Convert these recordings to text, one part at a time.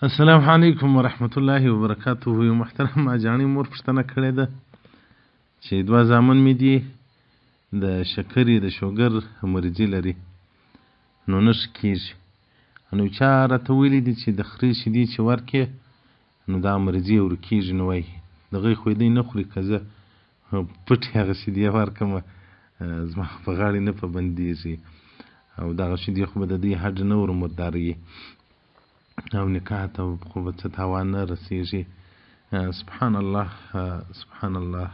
السلام علیکم ورحمت الله وبرکاته. یو محترم اجاني مور پوښتنه کړې ده چې دوه زامن مې دي د شکرې د شوګر مریضي لري، نو نه ښه کېږي. نو چا راته ویلي دي چې د خرې شیدې چې ورکړې نو دا مریضي یې ورکېږي. نو وایي د هغوی خو دی نه خوري، که زه پټې هغه شیدې ورکړمه زما په غاړې نه په بندېږي، او دغه شیدې خو به د دوی هډ نه ورمرداروي او نکاح ته خو به څه تاوان نه رسېږي. سبحان الله سبحان الله،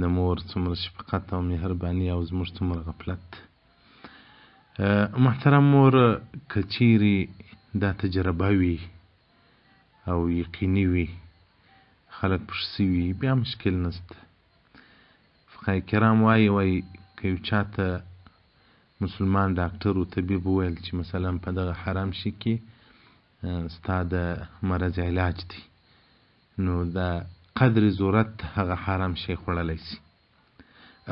د مور څومره شفقت او مهرباني او زموږ څومره غفلت. محترم مور، که چیرې دا تجربه وي او یقیني وي، خلک پوه سوي، بیا مشکل نشته. فقهای کرام وایي که یو چاته مسلمان ډاکټر و طبیب وویل چې مثلا په دغه حرام شي کې ستا د مرض علاج دی، نو د قدر ضرورت هغه حرام شی خوړلی سي.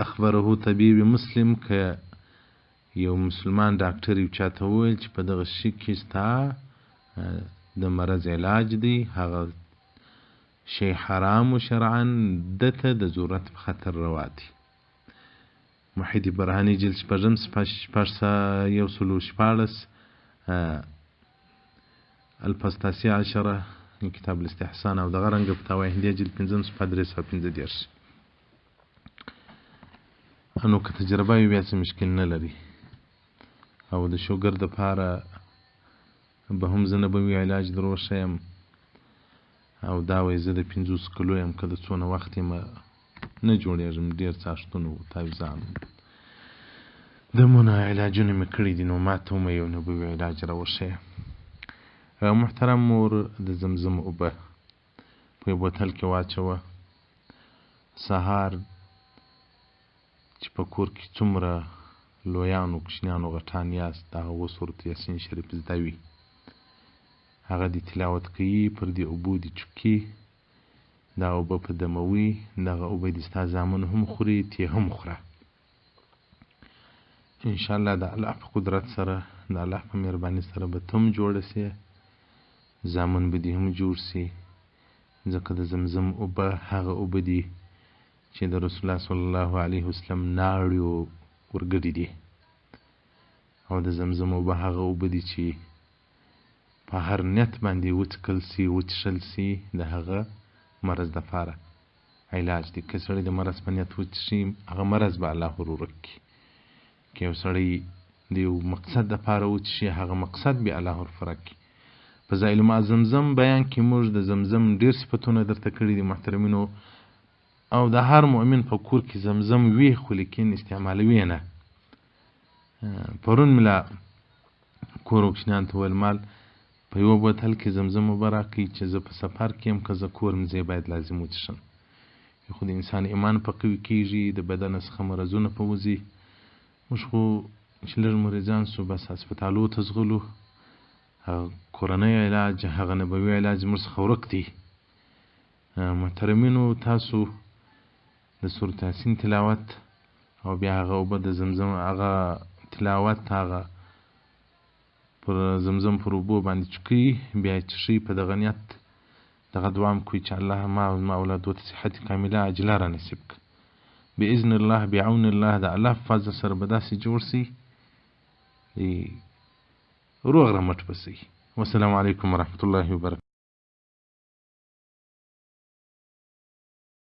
اخبره طبیب مسلم، که یو مسلمان ډاکټر یو چاته وویل چې په دغه شي کې ستا د مرض علاج دی، هغه شی حرام و شرعا، دته د ضرورت په خطر روا دی. محیدی برهاني جلد شپږم صفحه 114 الفصل 13 کتاب الاستحسان، او دغه رنګه فتاوی هندیه جلد 5 صفحه 315. نو که تجربه وي بیا څه مشکل نه لري. او د شوګر دپاره به هم زه نه به وي علاج در وښیم، او دا وایي زه د 50 کلو یم، که د څونه وخت یم نه جوړېږم، ډېر څاښتونه و تاویزان دمونه علاجونه مې کړي دي، نو ما ته هم یو نبوي علاج را وښیه. محترم مور، د زمزم اوبه په یو بوتل کې واچوه، سهار چې په کور کې څومره لویانو کوچنیانو غټان یاست، د هغو سورت یاسین شریف زده وي، هغه دې تلاوت کوي، پر دې اوبو دې چوکي، دا اوبه په دموي، دغه اوبه دې ستا زامن هم خوري، تی هم خوره. انشاءالله د الله په قدرت سره، د الله په مهرباني سره به ته هم جوړه سې، زامن به دې هم جوړ سي، ځکه د زمزم اوبه هغه اوبه دي چې د رسول الله صلی الله علیه وسلم ناړې ورګډې دي، او د زمزم اوبه هغه اوبه دي چې په هر نیت باندې وڅښل سي وڅښل سي، د هغه مرض دپاره علاج دی. که سړی د مرض په نیت وڅښي، هغه مرض به الله ورورک کړي. که یو سړی د یو مقصد دپاره وڅښي، هغه مقصد به الله ورفرک کړي. په ذایل ما زمزم بیان کې موږ د زمزم ډېر صفتونه درته کړي دي محترمینو، او د هر مؤمن په کور کې زمزم وي، خو لیکن استعمالوي یې نه. پرون مې لا کور کوچنیانو ته ویل مال په یوه بوتل کې زمزم اوبه راکړئ چې زه په سفر کې یم، که زه کور م ځای باید لازم وڅښم. خو د انسان ایمان په قوي کېږي، د بدن څخه مرضونه په وځي. موږ خو چې لږ مریضان سو بس هسپتالو ته ځغلو، هغه کورنی علاج، هغه نبوي علاج زموږ څخه ورک دی. محترمینو، تاسو د سورت یاسین تلاوت او بیا هغه اوبه د زمزم هغه تلاوت هغه پر زمزم پر اوبو باندې چوکئ، بیا یې څښئ په دغه نیت، دغه دعا م کوئ چې الله ما او زما اولادو ته صحت کامله عاجله را نصیب کړه. باذن الله، بعون الله، د الله په فضل سره به داسې جوړ سي روغ رمټ به سي. والسلام علیکم ورحمة الله وبرکاته.